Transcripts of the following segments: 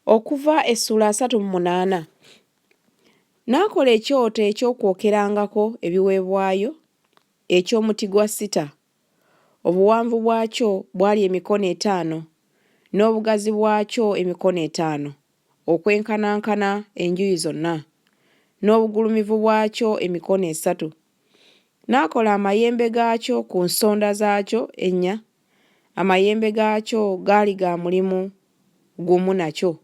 Okuva essula 38. N'akola ekyoto eky'okwokerangako ebiweebwayo eky'omuti gwa sita. Obuwanvu bwakyo bwali emikono 5 n'obugazi bwakyo emikono 5 okwenkanankana enjuuyi zonna, n'obugulumivu bwakyo emikono 3. N'akola amayembe gaakyo ku nsonda zaakyo 4. Amayembe gaakyo gaali ga mulimu gumu nakyo.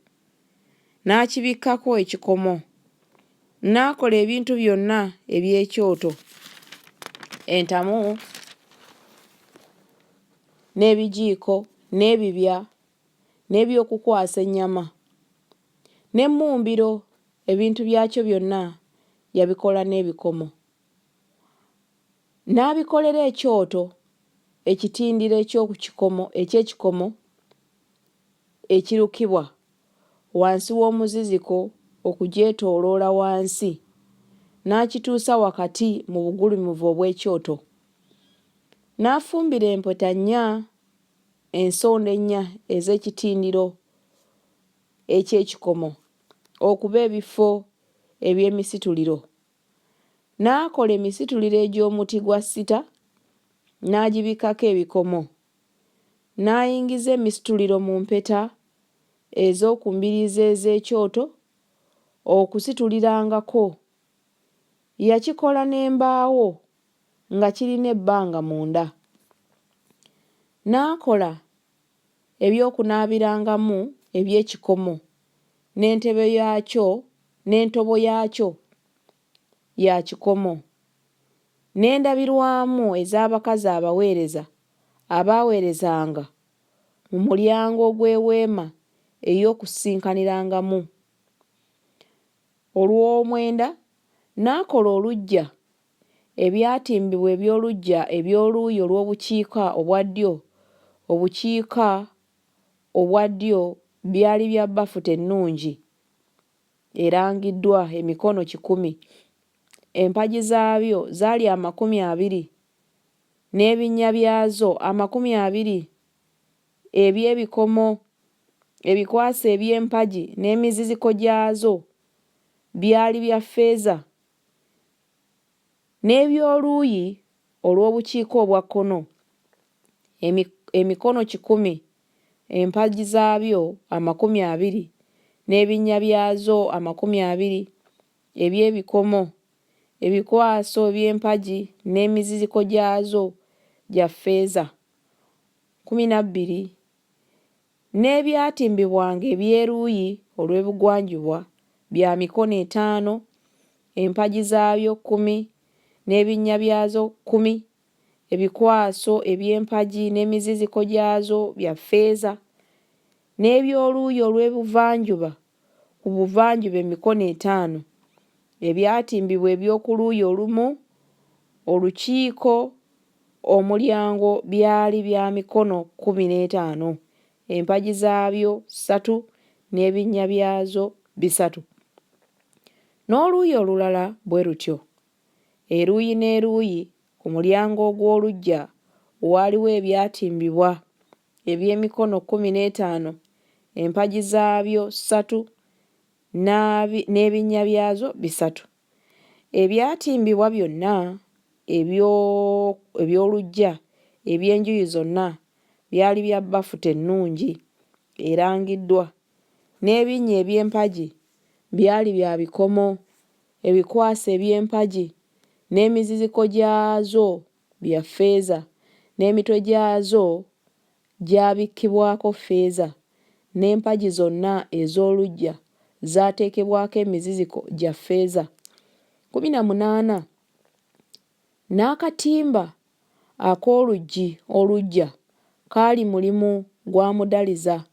N'akibikkako ekikomo. N'akola ebintu byonna eby'ekyoto, entamu, n'ebijiiko, n'ebibya, n'ebyokukwasa ennyama, n'emmumbiro, ebintu byakyo byonna yabikola n'ebikomo. N'abikolera ekyoto ekitindiro eky'ekikomo ekirukibwa wansi w'omuziziko okugyetooloola wansi, n'akituusa wakati mu bugulumivu obw'ekyoto. N'afumbira empeta 4 ensonda 4 ez'ekitindiro eky'ekikomo okuba ebifo eby'emisituliro. N'akola emisituliro egy'omuti gwa sita n'agibikkako ebikomo. N'ayingiza emisituliro mu mpeta ez'oku mbiriizi ez'ekyoto okusitulirangako. Yakikola n'embaawo nga kirina ebbanga munda. N'akola eby'okunaabirangamu eby'ekikomo n'entebe yaakyo n'entobo yaakyo ya kikomo, n'endabirwamu ez'abakazi abaweereza abaaweerezanga mu mulyango ogw'eweema ey'okusinkanirangamu. Olw'omwenda n'akola oluggya, ebyatimbibwa eby'oluggya eby'oluuyi olw'obukiika obwa ddyo. Obukiika obwa ddyo byali bya bafuta ennungi erangiddwa emikono 100. Empagi zaabyo zaali 20 n'ebinnya byazo 20 eby'ebikomo. Ebikwasa eby'empagi n'emiziziko gyazo byali bya ffeeza, n'eby'oluuyi olw'obukiika obwa kkono emikono 100, empagi zaabyo 20 n'ebinnya byazo 20 eby'ebikomo. Ebikwaso eby'empagi n'emiziziko gyazo gya ffeeza 12. N'ebyatimbibwanga eby'eruuyi olw'ebugwanjuba bya mikono 5, empagi zaabyo 10 n'ebinnya byazo 10. Ebikwaso eby'empagi n'emiziziko gyazo bya ffeeza, n'eby'oluuyi olw'ebuvanjuba ku buvanjuba emikono 5. Ebyatimbibwa eby'oku luuyi olumu, olukiiko, omulyango byali bya mikono 15. Empagi zaabyo 3 n'ebinnya byazo 3. N'oluuyi olulala bwe lutyo. Eruuyi n'eruuyi ku mulyango ogw'oluggya waaliwo ebyatimbibwa eby'emikono 15, empagi zaabyo 3 n'ebinnya byazo 3. Ebyatimbibwa byonna eby'oluggya eby'enjuuyi zonna byali bya bafuta ennungi erangiddwa, n'ebinnya eby'empagi byali bya bikomo. Ebikwasa eby'empagi n'emiziziko gyazo bya ffeeza, n'emitwe gyazo gyabikkibwako ffeeza, n'empagi zonna ez'oluggya zaateekebwako emiziziko gya ffeeza 18. N'akatimba ak'oluggi oluggya kaali mulimu gwa mudaliza,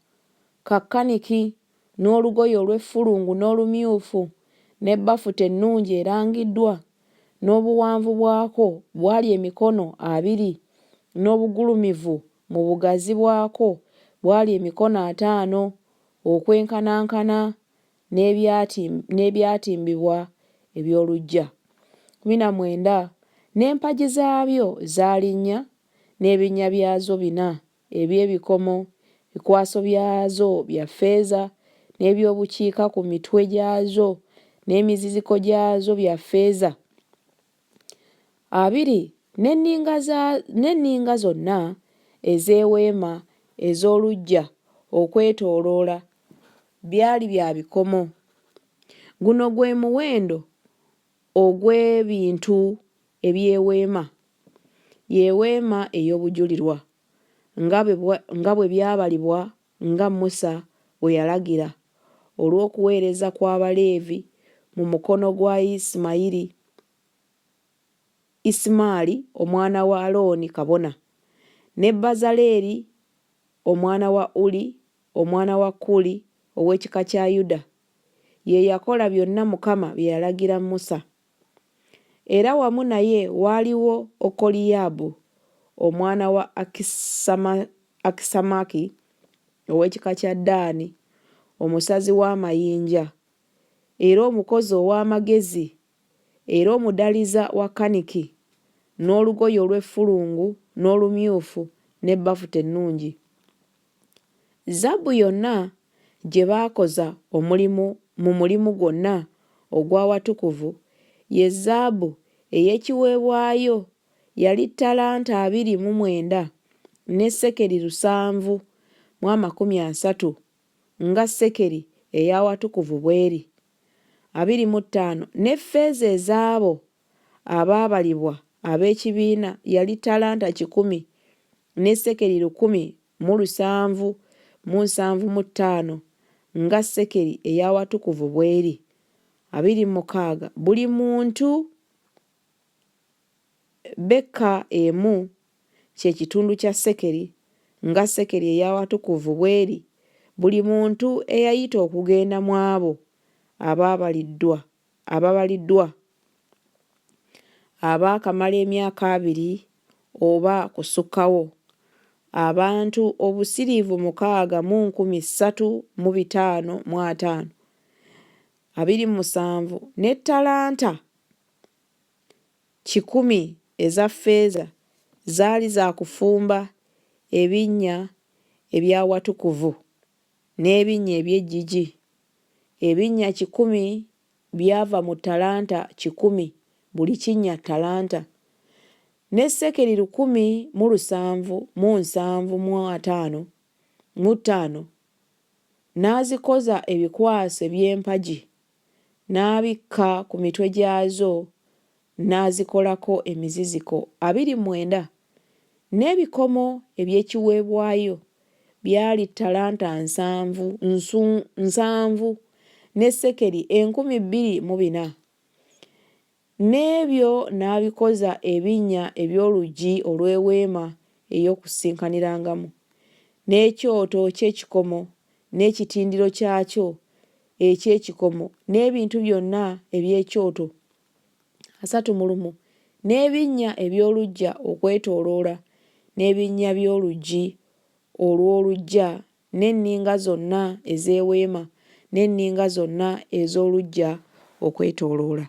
kakkaniki, n'olugoye olw'effulungu n'olumyufu, n'ebbafuta ennungi erangiddwa, n'obuwanvu bwako bwali emikono 20, n'obugulumivu mu bugazi bwako bwali emikono 5 okwenkanankana n'ebyatimbibwa eby'oluggya 19. N'empagi zaabyo zaali 4 n'ebinnya byazo 4 eby'ebikomo. Ebikwaso byazo bya ffeeza n'ebyobukiika ku mitwe gyazo n'emiziziko gyazo bya ffeeza. 2 n'enninga zonna ez'eweema ez'oluggya okwetooloola byali bya bikomo. Guno gwe muwendo ogw'ebintu eby'eweema, y'eweema ey'obujulirwa, nga bwe byabalibwa nga Musa bwe yalagira olw'okuweereza kw'Abaleevi mu mukono gwa Isimaali omwana wa Alooni kabona, ne Bazaleeri omwana wa Uli omwana wa Kuli ow'ekika kya Yuda. Ye yakola byonna Mukama bye yalagira Musa. Era wamu naye waaliwo Okoliyaabu omwana wa Akisamaki ow'ekika kya Ddaani, omusazi w'amayinja, era omukozi ow'amagezi, era omudaliza wa Kaniki, n'olugoye olw'effulungu n'olumyufu ne bafuta ennungi. Zabbu yonna gye baakoza mu mulimu gwonna ogw'awatukuvu, ye zaabu ey'ekiweebwayo yali ttalanta 29 ne sekeri 730 nga sekeri ey'awatukuvu bw'eri. 25 ne ffeeza ezaabo abaabalibwa ab'ekibiina yali ttalanta 100 ne sekeri 1,775 nga sekeri ey'awatukuvu bw'eri. 26 buli muntu beka emu kye kitundu kya sekeri nga sekeri ey'awatukuvu bw'eri, buli muntu eyayita okugenda mu abo ababaliddwa abaakamala emyaka 2 oba kusukkawo, abantu obusiriivu 603,550. 27 ne ttalanta 100 eza ffeeza zaali za kufumba ebinnya eby'awatukuvu n'ebinnya eby'eggigi. Ebinnya 100 byava mu ttalanta 100, buli kinnya ttalanta. Ne sekeri 1,775 n'azikoza ebikwaso eby'empagi, n'abikka ku mitwe gyazo, n'azikolako emiziziko. 29 n'ebikomo eby'ekiweebwayo byali ttalanta 7 ne sekeri 24,000. N'ebyo n'abikoza ebinnya eby'oluggi olw'eweema ey'Okukuŋŋaanirangamu, n'ekyoto ky'ekikomo, n'ekitindiro kyakyo eky'ekikomo, n'ebintu byonna eby'ekyoto 31, n'ebinnya eby'oluggya okwetooloola, n'ebinnya by'oluggi olw'oluggya, n'enninga zonna ez'eweema, n'enninga zonna ez'oluggya okwetooloola.